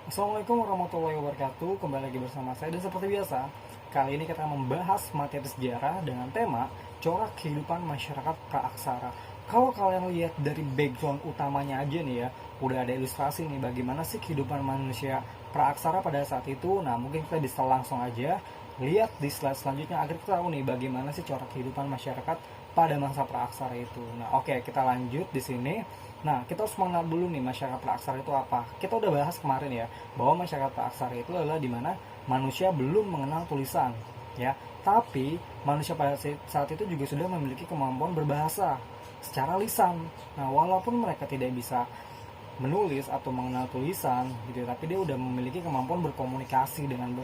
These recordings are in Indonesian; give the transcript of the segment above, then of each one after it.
Assalamualaikum warahmatullahi wabarakatuh. Kembali lagi bersama saya dan seperti biasa, kali ini kita membahas materi sejarah dengan tema corak kehidupan masyarakat praaksara. Kalau kalian lihat dari background utamanya aja nih ya, udah ada ilustrasi nih bagaimana sih kehidupan manusia praaksara pada saat itu. Nah, mungkin kita bisa langsung aja lihat di slide selanjutnya agar kita tahu nih bagaimana sih corak kehidupan masyarakat pada masa praaksara itu. Nah, oke, kita lanjut di sini. Nah, kita harus mengenal dulu nih masyarakat praaksara itu apa. Kita udah bahas kemarin ya, bahwa masyarakat praaksara itu adalah di mana manusia belum mengenal tulisan, ya. Tapi manusia pada saat itu juga sudah memiliki kemampuan berbahasa secara lisan. Nah, walaupun mereka tidak bisa menulis atau mengenal tulisan gitu, tapi dia udah memiliki kemampuan berkomunikasi dengan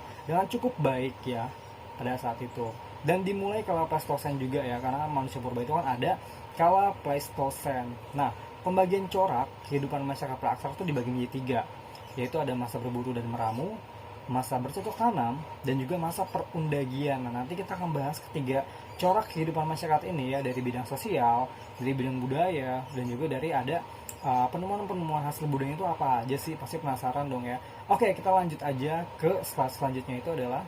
cukup baik ya pada saat itu. Dan dimulai kala Pleistosen juga ya, karena manusia purba itu kan ada kala Pleistosen. Nah, pembagian corak kehidupan masyarakat praaksara itu dibagi menjadi tiga, yaitu ada masa berburu dan meramu, masa bercocok tanam, dan juga masa perundagian. Nah, nanti kita akan bahas ketiga corak kehidupan masyarakat ini ya, dari bidang sosial, dari bidang budaya, dan juga dari ada penemuan-penemuan hasil budaya itu apa aja sih. Pasti penasaran dong ya. Oke, kita lanjut aja ke slide selanjutnya. Itu adalah,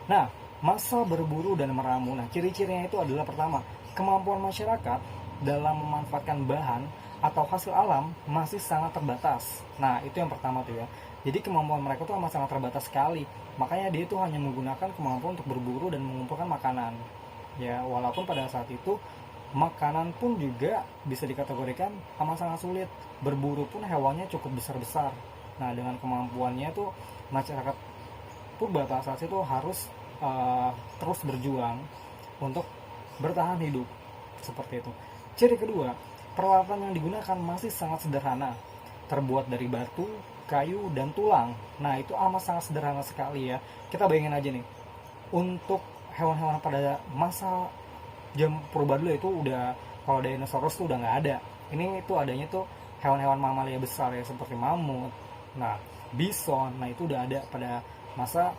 nah, masa berburu dan meramu. Nah, ciri-cirinya itu adalah pertama, kemampuan masyarakat dalam memanfaatkan bahan atau hasil alam masih sangat terbatas. Nah, itu yang pertama tuh ya. Jadi kemampuan mereka tuh amat sangat terbatas sekali. Makanya dia tuh hanya menggunakan kemampuan untuk berburu dan mengumpulkan makanan. Ya, walaupun pada saat itu makanan pun juga bisa dikategorikan amat sangat sulit. Berburu pun hewannya cukup besar-besar. Nah, dengan kemampuannya tuh masyarakat purba pada saat itu harus terus berjuang untuk bertahan hidup seperti itu. Ciri kedua, peralatan yang digunakan masih sangat sederhana, terbuat dari batu, kayu, dan tulang. Nah, itu amat sangat sederhana sekali ya. Kita bayangin aja nih, untuk hewan-hewan pada masa jam purba dulu itu udah, kalau dinosaurus tuh udah nggak ada. Ini tuh adanya tuh hewan-hewan mamalia besar ya, seperti mamut, nah, bison. Nah, itu udah ada pada masa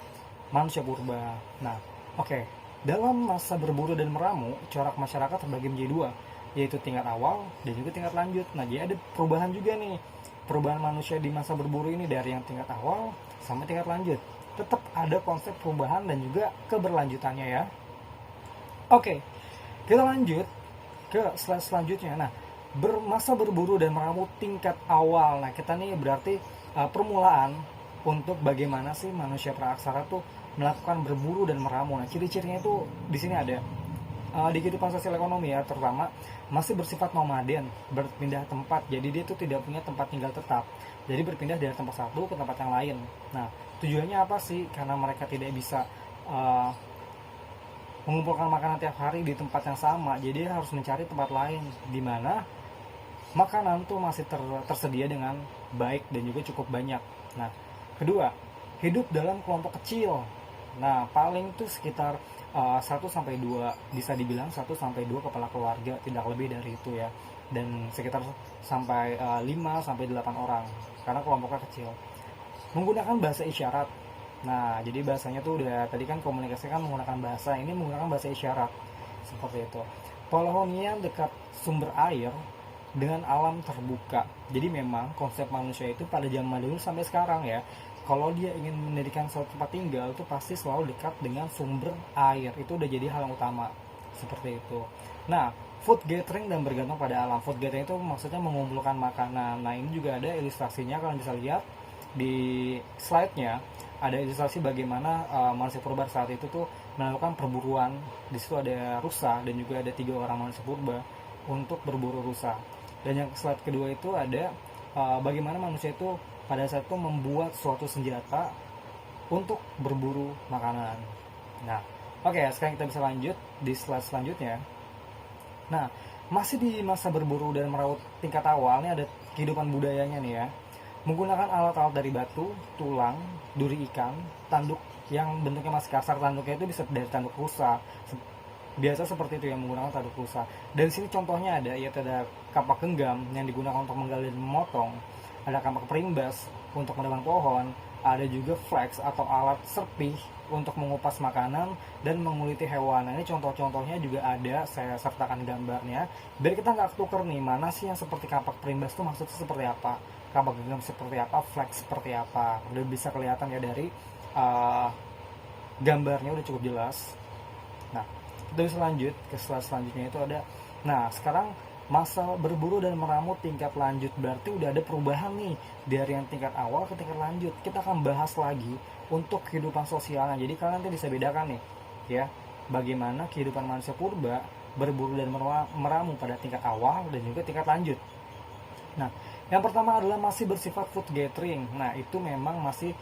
manusia purba. Nah, oke. Dalam masa berburu dan meramu, corak masyarakat terbagi menjadi dua, yaitu tingkat awal dan juga tingkat lanjut. Nah, jadi ada perubahan juga nih. Perubahan manusia di masa berburu ini dari yang tingkat awal sama tingkat lanjut. Tetap ada konsep perubahan dan juga keberlanjutannya ya. Oke, kita lanjut ke slide selanjutnya. Nah, masa berburu dan meramu tingkat awal. Nah, kita nih berarti permulaan untuk bagaimana sih manusia praaksara tuh melakukan berburu dan meramu. Nah, ciri-cirinya itu di sini ada di kehidupan sosial ekonomi ya, terutama masih bersifat nomaden, berpindah tempat. Jadi dia tuh tidak punya tempat tinggal tetap. Jadi berpindah dari tempat satu ke tempat yang lain. Nah, tujuannya apa sih? Karena mereka tidak bisa mengumpulkan makanan tiap hari di tempat yang sama, jadi dia harus mencari tempat lain di mana makanan tuh masih tersedia dengan baik dan juga cukup banyak. Nah, kedua, hidup dalam kelompok kecil. Nah, paling tuh sekitar 1 sampai 2, bisa dibilang 1 sampai 2 kepala keluarga, tidak lebih dari itu ya. Dan sekitar sampai 5 sampai 8 orang karena kelompoknya kecil. Menggunakan bahasa isyarat. Nah, jadi bahasanya tuh udah, tadi kan komunikasi kan menggunakan bahasa, ini menggunakan bahasa isyarat. Seperti itu. Polohonian dekat sumber air dengan alam terbuka. Jadi memang konsep manusia itu pada zaman dulu sampai sekarang ya, kalau dia ingin mendirikan suatu tempat tinggal itu pasti selalu dekat dengan sumber air. Itu udah jadi hal yang utama. Seperti itu. Nah, food gathering dan bergantung pada alam. Food gathering itu maksudnya mengumpulkan makanan. Nah, ini juga ada ilustrasinya, kalian bisa lihat di slide-nya. Ada ilustrasi bagaimana manusia purba saat itu tuh melakukan perburuan. Di situ ada rusa dan juga ada 3 orang manusia purba untuk berburu rusa. Dan yang slide kedua itu ada bagaimana manusia itu pada saat itu membuat suatu senjata untuk berburu makanan. Nah, oke, sekarang kita bisa lanjut di slide selanjutnya. Nah, masih di masa berburu dan meraut tingkat awal, ini ada kehidupan budayanya nih ya. Menggunakan alat-alat dari batu, tulang, duri ikan, tanduk yang bentuknya masih kasar. Tanduknya itu bisa dari tanduk rusa. Biasa seperti itu yang menggunakan tanduk rusa. Dan sini contohnya ada, yaitu ada kapak genggam yang digunakan untuk menggali dan memotong. Ada kampak perimbas untuk menebang pohon. Ada juga flex atau alat serpih untuk mengupas makanan dan menguliti hewan. Nah, ini contoh-contohnya juga ada, saya sertakan gambarnya biar kita nggak tuker nih, mana sih yang seperti kapak perimbas itu maksudnya seperti apa. kapal genggam seperti apa, flag seperti apa. Udah bisa kelihatan ya dari uh, gambarnya udah cukup jelas. Nah, kita bisa lanjut ke slide selanjutnya itu ada. Nah, sekarang masa berburu dan meramu tingkat lanjut, berarti udah ada perubahan nih dari yang tingkat awal ke tingkat lanjut. Kita akan bahas lagi untuk kehidupan sosialnya. Jadi kalian nanti bisa bedakan nih ya, bagaimana kehidupan manusia purba berburu dan meramu pada tingkat awal dan juga tingkat lanjut. Nah, yang pertama adalah masih bersifat food gathering. Nah, itu memang masih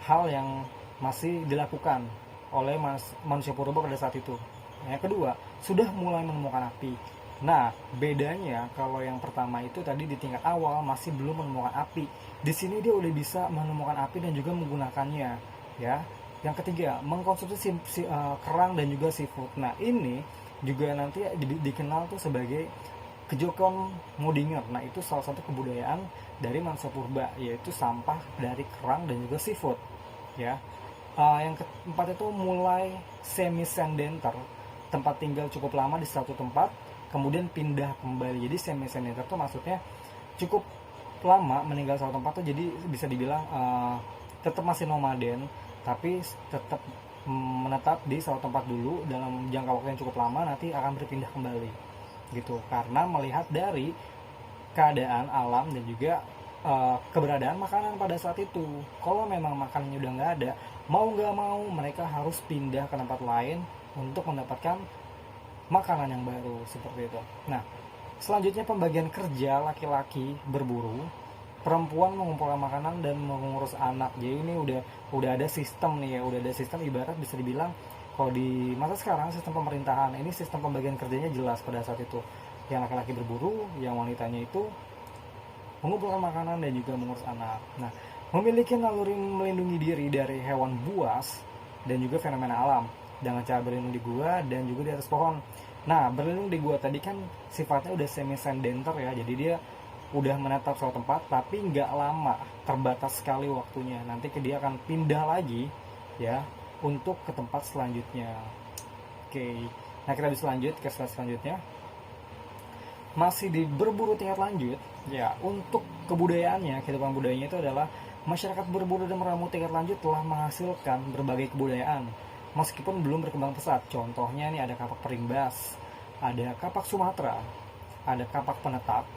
hal yang masih dilakukan oleh manusia purba pada saat itu. Yang kedua, sudah mulai menemukan api. Nah, bedanya kalau yang pertama itu tadi di tingkat awal masih belum menemukan api. Di sini dia udah bisa menemukan api dan juga menggunakannya, ya. Yang ketiga, mengkonsumsi kerang dan juga seafood. Nah, ini juga nanti dikenal tuh sebagai kejokon modinger. Nah, itu salah satu kebudayaan dari manusia purba, yaitu sampah dari kerang dan juga seafood, ya. Yang keempat itu mulai semi sedenter, tempat tinggal cukup lama di satu tempat kemudian pindah kembali. Jadi semi sedenter itu maksudnya cukup lama meninggal satu tempat tuh, jadi bisa dibilang tetap masih nomaden tapi tetap menetap di satu tempat dulu dalam jangka waktu yang cukup lama, nanti akan berpindah kembali gitu, karena melihat dari keadaan alam dan juga keberadaan makanan pada saat itu. Kalau memang makanannya udah nggak ada, mau nggak mau mereka harus pindah ke tempat lain untuk mendapatkan makanan yang baru seperti itu. Nah, selanjutnya pembagian kerja, laki-laki berburu, perempuan mengumpulkan makanan dan mengurus anak. Jadi ini udah ada sistem nih ya, udah ada sistem, ibarat bisa dibilang kalau di masa sekarang sistem pemerintahan ini sistem pembagian kerjanya jelas pada saat itu. Yang laki-laki berburu, yang wanitanya itu mengumpulkan makanan dan juga mengurus anak. Nah, memiliki naluri melindungi diri dari hewan buas dan juga fenomena alam dengan cara berlindung di gua dan juga di atas pohon. Nah, berlindung di gua tadi kan sifatnya udah semi sedenter ya, jadi dia udah menetap suatu tempat tapi nggak lama, terbatas sekali waktunya. Nanti dia akan pindah lagi ya untuk ke tempat selanjutnya. Oke, nah kita bisa lanjut ke slide selanjutnya. Masih di berburu tingkat lanjut ya, untuk kebudayaannya, kehidupan budayanya itu adalah masyarakat berburu dan meramu tingkat lanjut telah menghasilkan berbagai kebudayaan meskipun belum berkembang pesat. Contohnya nih ada kapak perimbas, ada kapak Sumatera, ada kapak penetap,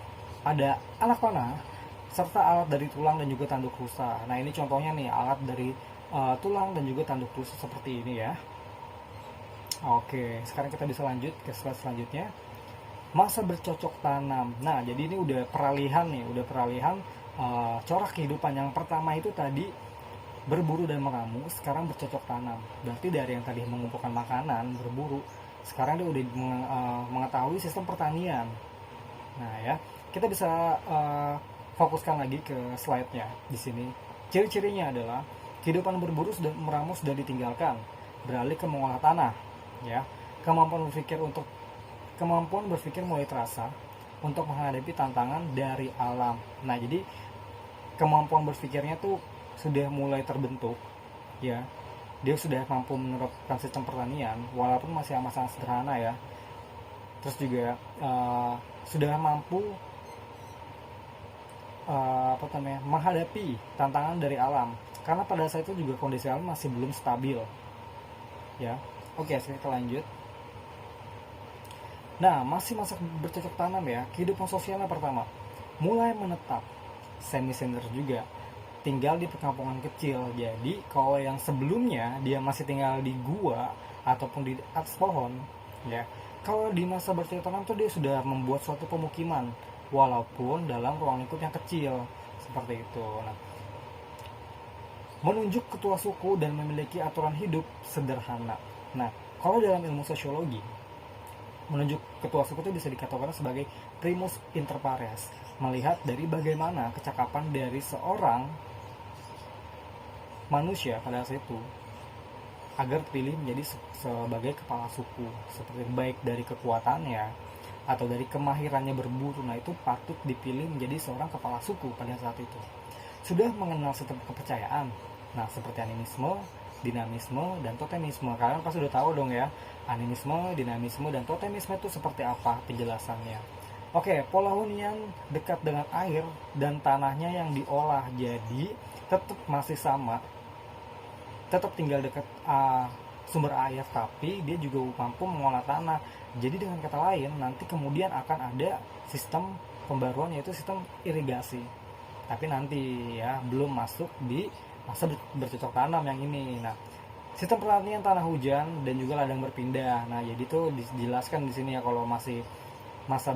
ada anak panah, serta alat dari tulang dan juga tanduk rusa. Nah, ini contohnya nih alat dari tulang dan juga tanduk rusa seperti ini ya. Oke, sekarang kita bisa lanjut ke slide selanjutnya. Masa bercocok tanam. Nah, jadi ini udah peralihan nih, udah peralihan corak kehidupan. Yang pertama itu tadi berburu dan meramu, sekarang bercocok tanam. Berarti dari yang tadi mengumpulkan makanan, berburu, sekarang dia udah mengetahui sistem pertanian. Nah ya, kita bisa fokuskan lagi ke slide-nya di sini. Ciri-cirinya adalah kehidupan berburu dan meramu sudah ditinggalkan, beralih ke mengolah tanah. Ya, kemampuan berpikir mulai terasa untuk menghadapi tantangan dari alam. Nah, jadi kemampuan berpikirnya tuh sudah mulai terbentuk, ya. Dia sudah mampu menerapkan sistem pertanian, walaupun masih amat sangat sederhana ya. Terus juga sudah mampu menghadapi tantangan dari alam, karena pada saat itu juga kondisi alam masih belum stabil, ya. Oke, kita lanjut. Nah, masih masa bercocok tanam ya. Kehidupan sosialnya pertama mulai menetap, semi sender juga, tinggal di perkampungan kecil. Jadi kalau yang sebelumnya dia masih tinggal di gua ataupun di atas pohon ya, kalau di masa bercocok tanam tuh dia sudah membuat suatu pemukiman walaupun dalam ruang lingkup yang kecil seperti itu. Nah, menunjuk ketua suku dan memiliki aturan hidup sederhana. Nah, kalau dalam ilmu sosiologi, menunjuk ketua suku itu bisa dikatakan sebagai primus inter pares, melihat dari bagaimana kecakapan dari seorang manusia pada saat itu agar terpilih menjadi sebagai kepala suku, seperti baik dari kekuatannya atau dari kemahirannya berburu. Nah, itu patut dipilih menjadi seorang kepala suku pada saat itu. Sudah mengenal sistem kepercayaan, nah seperti animisme, dinamisme, dan totemisme. Kalian pasti udah tahu dong ya, animisme, dinamisme, dan totemisme itu seperti apa penjelasannya. Oke, pola hunian dekat dengan air dan tanahnya yang diolah, jadi tetap masih sama, tetap tinggal dekat sumber air, tapi dia juga mampu mengolah tanah. Jadi dengan kata lain, nanti kemudian akan ada sistem pembaruan, yaitu sistem irigasi. Tapi nanti ya belum masuk di masa bercocok tanam yang ini. Nah, sistem pertanian tanah hujan dan juga ladang berpindah. Nah, jadi itu dijelaskan di sini ya, kalau masih masa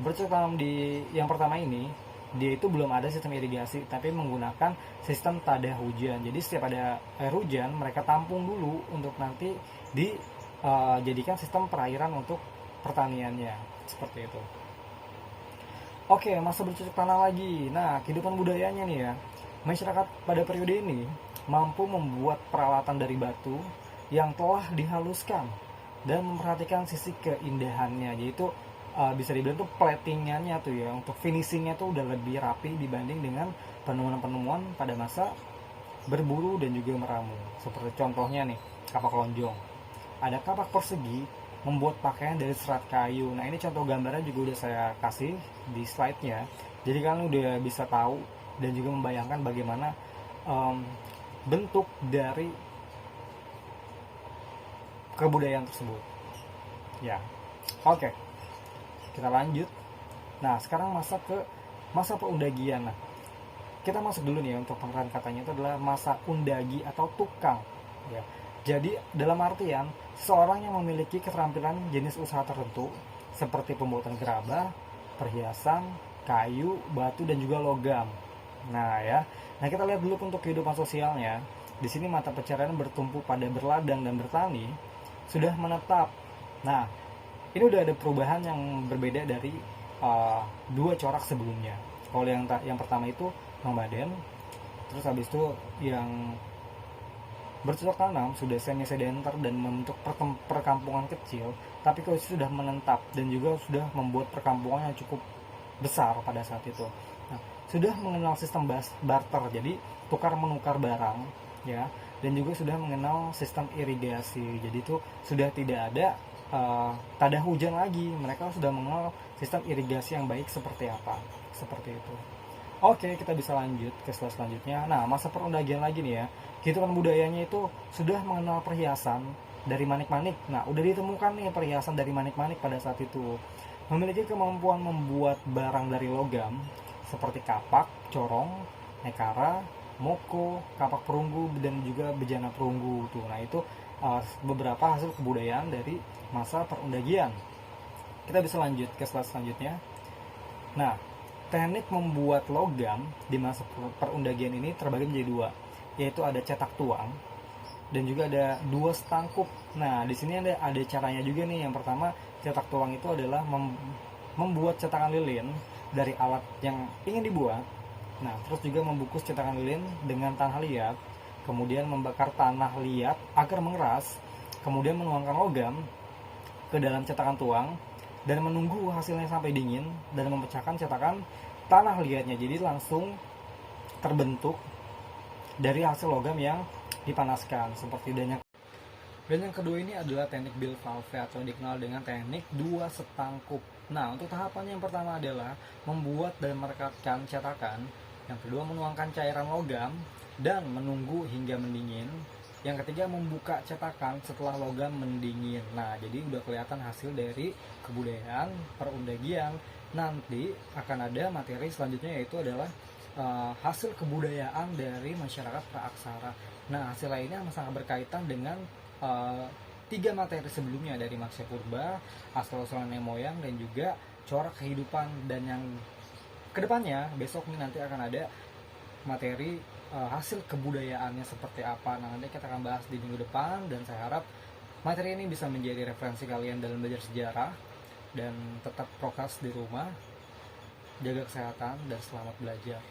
bercocok tanam di yang pertama ini, dia itu belum ada sistem irigasi, tapi menggunakan sistem tada hujan. Jadi setiap ada air hujan, mereka tampung dulu untuk nanti dijadikan sistem perairan untuk pertaniannya, seperti itu. Oke, masa bercocok tanam lagi. Nah, kehidupan budayanya nih ya. Masyarakat pada periode ini mampu membuat peralatan dari batu yang telah dihaluskan dan memperhatikan sisi keindahannya, yaitu bisa dibilang tuh platingannya tuh ya, untuk finishingnya tuh udah lebih rapi dibanding dengan penemuan-penemuan pada masa berburu dan juga meramu. Seperti contohnya nih, kapak lonjong. Ada kapak persegi membuat pakaian dari serat kayu. Nah, ini contoh gambarnya juga udah saya kasih di slide-nya. Jadi kalian udah bisa tahu dan juga membayangkan bagaimana bentuk dari kebudayaan tersebut. Ya, oke. Kita lanjut. Nah, sekarang masa perundagian. Nah, kita masuk dulu nih, untuk pengertian katanya itu adalah masa undagi atau tukang. Ya. Jadi dalam artian seorang yang memiliki keterampilan jenis usaha tertentu seperti pembuatan gerabah, perhiasan, kayu, batu dan juga logam. Nah ya, nah kita lihat dulu untuk kehidupan sosialnya. Di sini mata pencarian bertumpu pada berladang dan bertani sudah menetap. Nah, ini udah ada perubahan yang berbeda dari dua corak sebelumnya. Kalau yang pertama itu nomaden, terus habis itu yang bercocok tanam sudah semi sedenter dan membentuk perkampungan kecil, tapi kalau sudah menetap dan juga sudah membuat perkampungan yang cukup besar pada saat itu. Nah, sudah mengenal sistem barter, jadi tukar menukar barang ya, dan juga sudah mengenal sistem irigasi. Jadi itu sudah tidak ada tada hujan lagi, mereka sudah mengenal sistem irigasi yang baik seperti apa, seperti itu. Oke, kita bisa lanjut ke slide selanjutnya. Nah, masa perundagian lagi nih ya. Kehidupan budayanya itu sudah mengenal perhiasan dari manik-manik. Nah, udah ditemukan nih perhiasan dari manik-manik pada saat itu. Memiliki kemampuan membuat barang dari logam seperti kapak, corong, nekara, moko, kapak perunggu dan juga bejana perunggu tuh. Nah, itu beberapa hasil kebudayaan dari masa perundagian. Kita bisa lanjut ke slide selanjutnya. Nah, teknik membuat logam di masa perundagian ini terbagi menjadi dua, yaitu ada cetak tuang dan juga ada dua setangkup. Nah, di sini ada caranya juga nih. Yang pertama, cetak tuang itu adalah membuat cetakan lilin dari alat yang ingin dibuat. Nah, terus juga membungkus cetakan lilin dengan tanah liat, kemudian membakar tanah liat agar mengeras, kemudian menuangkan logam ke dalam cetakan tuang dan menunggu hasilnya sampai dingin dan memecahkan cetakan tanah liatnya. Jadi langsung terbentuk dari hasil logam yang dipanaskan seperti dan yang kedua ini adalah teknik Bilvalve atau dikenal dengan teknik dua setangkup. Nah, untuk tahapan yang pertama adalah membuat dan merekatkan cetakan, yang kedua menuangkan cairan logam dan menunggu hingga mendingin, yang ketiga membuka cetakan setelah logam mendingin. Nah, jadi udah kelihatan hasil dari kebudayaan perundagian. Nanti akan ada materi selanjutnya, yaitu adalah hasil kebudayaan dari masyarakat praaksara. Nah, hasil lainnya sangat berkaitan dengan tiga materi sebelumnya dari Maksya Purba, asal-usulan nenek moyang, dan juga corak kehidupan. Dan yang kedepannya besok ini nanti akan ada materi hasil kebudayaannya seperti apa. Nah, nanti kita akan bahas di minggu depan, dan saya harap materi ini bisa menjadi referensi kalian dalam belajar sejarah. Dan tetap prokes di rumah, jaga kesehatan, dan selamat belajar.